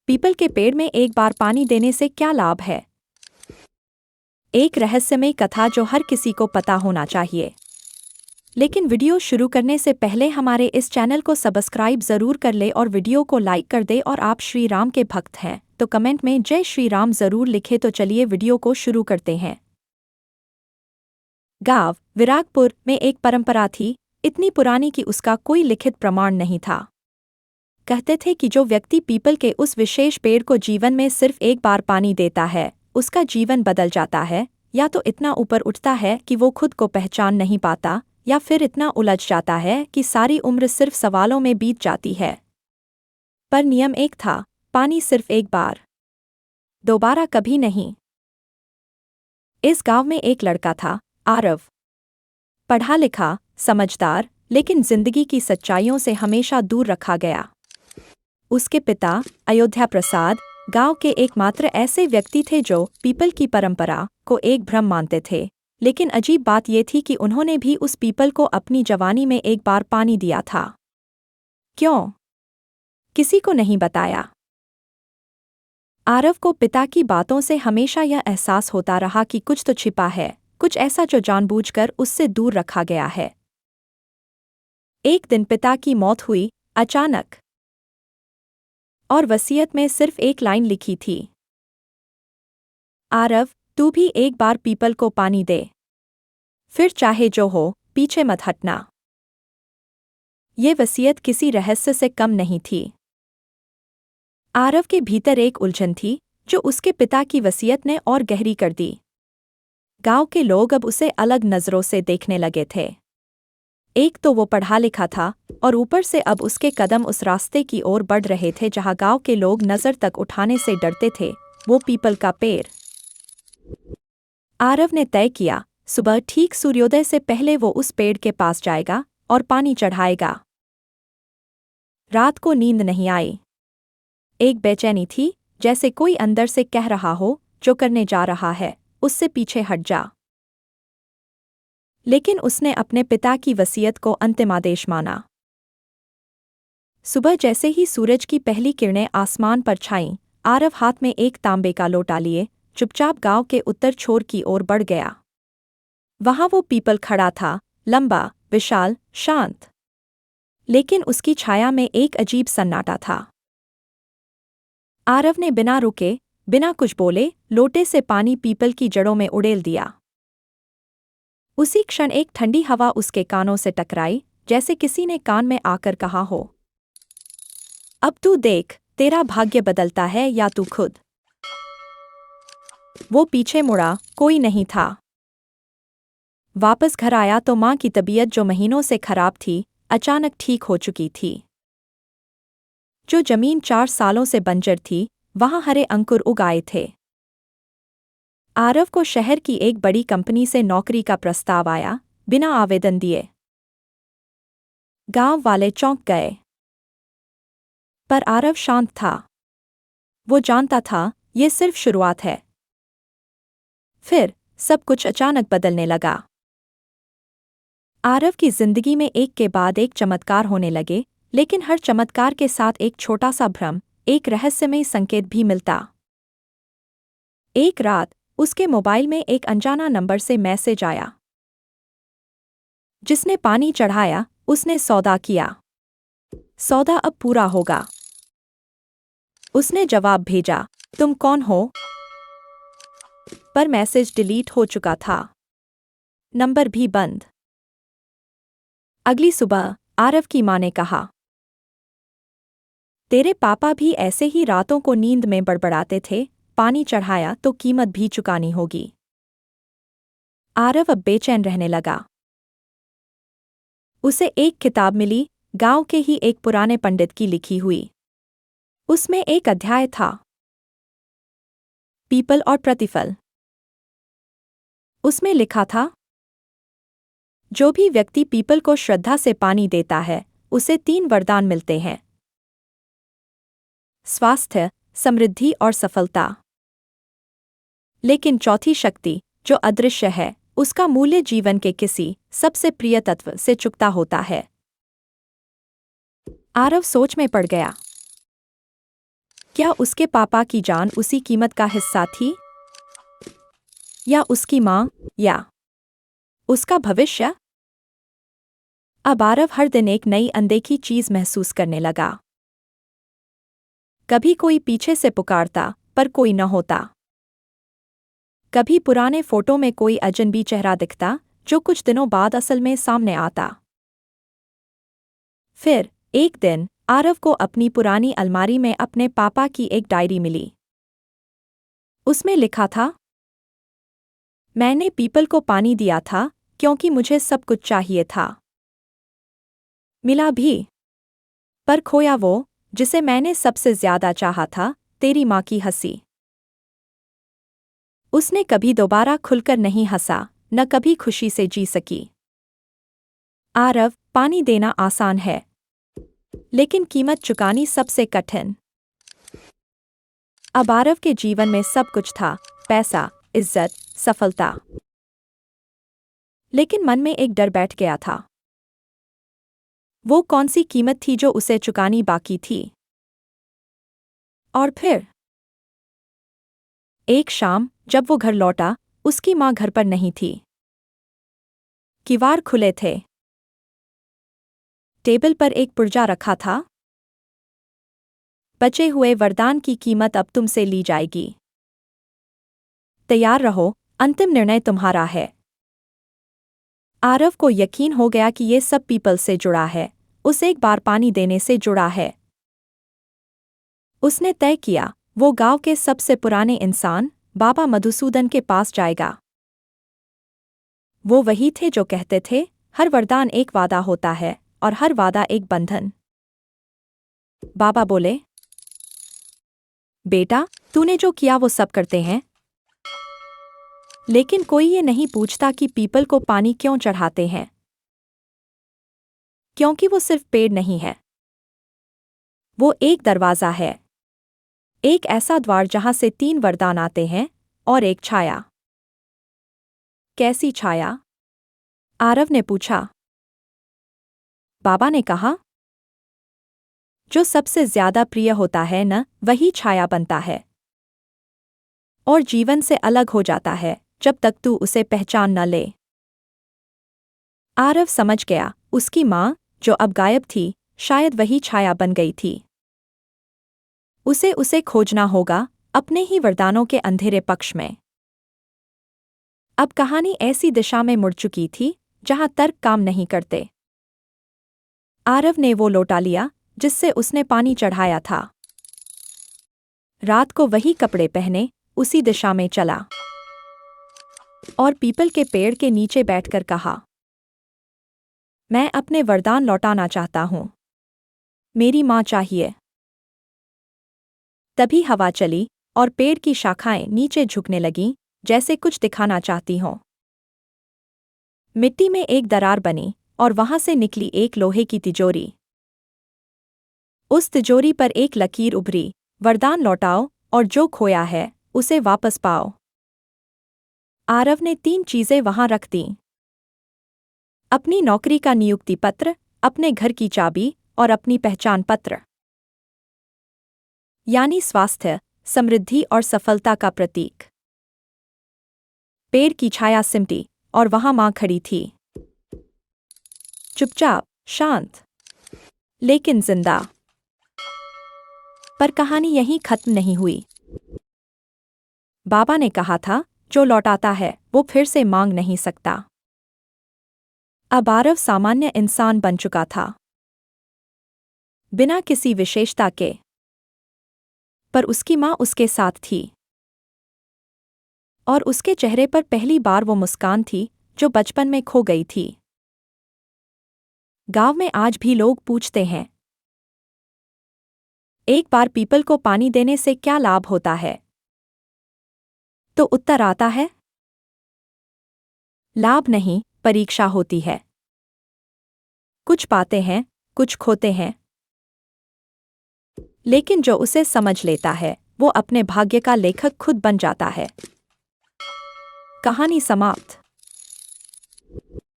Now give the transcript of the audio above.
People के पेड़ में एक बार पानी देने से क्या लाभ है? एक रहस्यमय कथा जो हर किसी को पता होना चाहिए। लेकिन वीडियो शुरू करने से पहले हमारे इस चैनल को सब्सक्राइब जरूर कर ले और वीडियो को लाइक कर दे। और आप श्री राम के भक्त हैं तो कमेंट में जय श्री राम जरूर लिखे। तो चलिए वीडियो को शुरू करते हैं। गांव विरागपुर में एक परंपरा थी, इतनी पुरानी कि उसका कोई लिखित प्रमाण नहीं था। कहते थे कि जो व्यक्ति पीपल के उस विशेष पेड़ को जीवन में सिर्फ एक बार पानी देता है, उसका जीवन बदल जाता है। या तो इतना ऊपर उठता है कि वो खुद को पहचान नहीं पाता, या फिर इतना उलझ जाता है कि सारी उम्र सिर्फ सवालों में बीत जाती है। पर नियम एक था, पानी सिर्फ एक बार, दोबारा कभी नहीं। इस गांव में एक लड़का था, आरव। पढ़ा लिखा, समझदार, लेकिन जिंदगी की सच्चाइयों से हमेशा दूर रखा गया। उसके पिता अयोध्या प्रसाद गांव के एकमात्र ऐसे व्यक्ति थे जो पीपल की परंपरा को एक भ्रम मानते थे। लेकिन अजीब बात यह थी कि उन्होंने भी उस पीपल को अपनी जवानी में एक बार पानी दिया था। क्यों? किसी को नहीं बताया। आरव को पिता की बातों से हमेशा यह एहसास होता रहा कि कुछ तो छिपा है, कुछ ऐसा जो जानबूझकर उससे दूर रखा गया है। एक दिन पिता की मौत हुई अचानक, और वसीयत में सिर्फ एक लाइन लिखी थी, आरव तू भी एक बार पीपल को पानी दे, फिर चाहे जो हो पीछे मत हटना। ये वसीयत किसी रहस्य से कम नहीं थी। आरव के भीतर एक उलझन थी जो उसके पिता की वसीयत ने और गहरी कर दी। गांव के लोग अब उसे अलग नजरों से देखने लगे थे। एक तो वो पढ़ा लिखा था, और ऊपर से अब उसके कदम उस रास्ते की ओर बढ़ रहे थे जहां गांव के लोग नजर तक उठाने से डरते थे, वो पीपल का पेड़। आरव ने तय किया, सुबह ठीक सूर्योदय से पहले वो उस पेड़ के पास जाएगा और पानी चढ़ाएगा। रात को नींद नहीं आई। एक बेचैनी थी, जैसे कोई अंदर से कह रहा हो, जो करने जा रहा है उससे पीछे हट जा। लेकिन उसने अपने पिता की वसीयत को अंतिम आदेश माना। सुबह जैसे ही सूरज की पहली किरणें आसमान पर छाईं, आरव हाथ में एक तांबे का लोटा लिए चुपचाप गांव के उत्तर छोर की ओर बढ़ गया। वहां वो पीपल खड़ा था, लंबा, विशाल, शांत। लेकिन उसकी छाया में एक अजीब सन्नाटा था। आरव ने बिना रुके, बिना कुछ बोले, लोटे से पानी पीपल की जड़ों में उड़ेल दिया। उसी क्षण एक ठंडी हवा उसके कानों से टकराई, जैसे किसी ने कान में आकर कहा हो, अब तू देख, तेरा भाग्य बदलता है या तू खुद। वो पीछे मुड़ा, कोई नहीं था। वापस घर आया तो मां की तबीयत जो महीनों से खराब थी, अचानक ठीक हो चुकी थी। जो जमीन 4 सालों से बंजर थी, वहां हरे अंकुर उग आए थे। आरव को शहर की एक बड़ी कंपनी से नौकरी का प्रस्ताव आया, बिना आवेदन दिए। गांव वाले चौंक गए। पर आरव शांत था। वो जानता था, ये सिर्फ शुरुआत है। फिर सब कुछ अचानक बदलने लगा। आरव की जिंदगी में एक के बाद एक चमत्कार होने लगे, लेकिन हर चमत्कार के साथ एक छोटा सा भ्रम, एक रहस्यमय संकेत भी मिलता। एक रात उसके मोबाइल में एक अनजाना नंबर से मैसेज आया। जिसने पानी चढ़ाया, उसने सौदा किया। सौदा अब पूरा होगा। उसने जवाब भेजा, तुम कौन हो? पर मैसेज डिलीट हो चुका था, नंबर भी बंद। अगली सुबह आरव की मां ने कहा, तेरे पापा भी ऐसे ही रातों को नींद में बड़बड़ाते थे, पानी चढ़ाया तो कीमत भी चुकानी होगी। आरव अब बेचैन रहने लगा। उसे एक किताब मिली, गांव के ही एक पुराने पंडित की लिखी हुई। उसमें एक अध्याय था, पीपल और प्रतिफल। उसमें लिखा था, जो भी व्यक्ति पीपल को श्रद्धा से पानी देता है, उसे 3 वरदान मिलते हैं, स्वास्थ्य, समृद्धि और सफलता। लेकिन चौथी शक्ति, जो अदृश्य है, उसका मूल्य जीवन के किसी सबसे प्रिय तत्व से चुकता होता है। आरव सोच में पड़ गया। क्या उसके पापा की जान उसी कीमत का हिस्सा थी? या उसकी माँ? या उसका भविष्य? अब आरव हर दिन एक नई अनदेखी चीज महसूस करने लगा। कभी कोई पीछे से पुकारता, पर कोई न होता। कभी पुराने फोटो में कोई अजनबी चेहरा दिखता, जो कुछ दिनों बाद असल में सामने आता। फिर एक दिन आरव को अपनी पुरानी अलमारी में अपने पापा की एक डायरी मिली। उसमें लिखा था, मैंने पीपल को पानी दिया था क्योंकि मुझे सब कुछ चाहिए था। मिला भी, पर खोया वो जिसे मैंने सबसे ज्यादा चाहा था, तेरी माँ की हंसी। उसने कभी दोबारा खुलकर नहीं हंसा, न कभी खुशी से जी सकी। आरव, पानी देना आसान है, लेकिन कीमत चुकानी सबसे कठिन। अब आरव के जीवन में सब कुछ था, पैसा, इज्जत, सफलता। लेकिन मन में एक डर बैठ गया था। वो कौन सी कीमत थी जो उसे चुकानी बाकी थी? और फिर एक शाम जब वो घर लौटा, उसकी माँ घर पर नहीं थी। किवाड़ खुले थे। टेबल पर एक पुर्जा रखा था। बचे हुए वरदान की कीमत अब तुमसे ली जाएगी। तैयार रहो, अंतिम निर्णय तुम्हारा है। आरव को यकीन हो गया कि ये सब पीपल से जुड़ा है, उस एक बार पानी देने से जुड़ा है। उसने तय किया, वो गांव के सबसे पुराने इंसान, बाबा मधुसूदन के पास जाएगा। वो वही थे जो कहते थे, हर वरदान एक वादा होता है और हर वादा एक बंधन। बाबा बोले, बेटा, तूने जो किया वो सब करते हैं। लेकिन कोई ये नहीं पूछता कि पीपल को पानी क्यों चढ़ाते हैं। क्योंकि वो सिर्फ पेड़ नहीं है। वो एक दरवाजा है। एक ऐसा द्वार जहां से 3 वरदान आते हैं, और एक छाया। कैसी छाया? आरव ने पूछा। बाबा ने कहा, जो सबसे ज्यादा प्रिय होता है न, वही छाया बनता है और जीवन से अलग हो जाता है जब तक तू उसे पहचान न ले। आरव समझ गया, उसकी माँ, जो अब गायब थी, शायद वही छाया बन गई थी। उसे खोजना होगा, अपने ही वरदानों के अंधेरे पक्ष में। अब कहानी ऐसी दिशा में मुड़ चुकी थी जहां तर्क काम नहीं करते। आरव ने वो लोटा लिया जिससे उसने पानी चढ़ाया था। रात को वही कपड़े पहने उसी दिशा में चला और पीपल के पेड़ के नीचे बैठकर कहा, मैं अपने वरदान लौटाना चाहता हूं। मेरी माँ चाहिए। तभी हवा चली और पेड़ की शाखाएं नीचे झुकने लगीं, जैसे कुछ दिखाना चाहती हों। मिट्टी में एक दरार बनी और वहां से निकली एक लोहे की तिजोरी। उस तिजोरी पर एक लकीर उभरी, वरदान लौटाओ और जो खोया है उसे वापस पाओ। आरव ने 3 चीजें वहां रख दीं। अपनी नौकरी का नियुक्ति पत्र, अपने घर की चाबी और अपनी पहचान पत्र। यानी स्वास्थ्य, समृद्धि और सफलता का प्रतीक। पेड़ की छाया सिमटी और वहां मां खड़ी थी। चुपचाप, शांत, लेकिन जिंदा। पर कहानी यहीं खत्म नहीं हुई। बाबा ने कहा था, जो लौटाता है वो फिर से मांग नहीं सकता। अब आरव सामान्य इंसान बन चुका था, बिना किसी विशेषता के। पर उसकी माँ उसके साथ थी और उसके चेहरे पर पहली बार वो मुस्कान थी जो बचपन में खो गई थी। गांव में आज भी लोग पूछते हैं, एक बार पीपल को पानी देने से क्या लाभ होता है? तो उत्तर आता है, लाभ नहीं, परीक्षा होती है। कुछ पाते हैं, कुछ खोते हैं, लेकिन जो उसे समझ लेता है वो अपने भाग्य का लेखक खुद बन जाता है। कहानी समाप्त।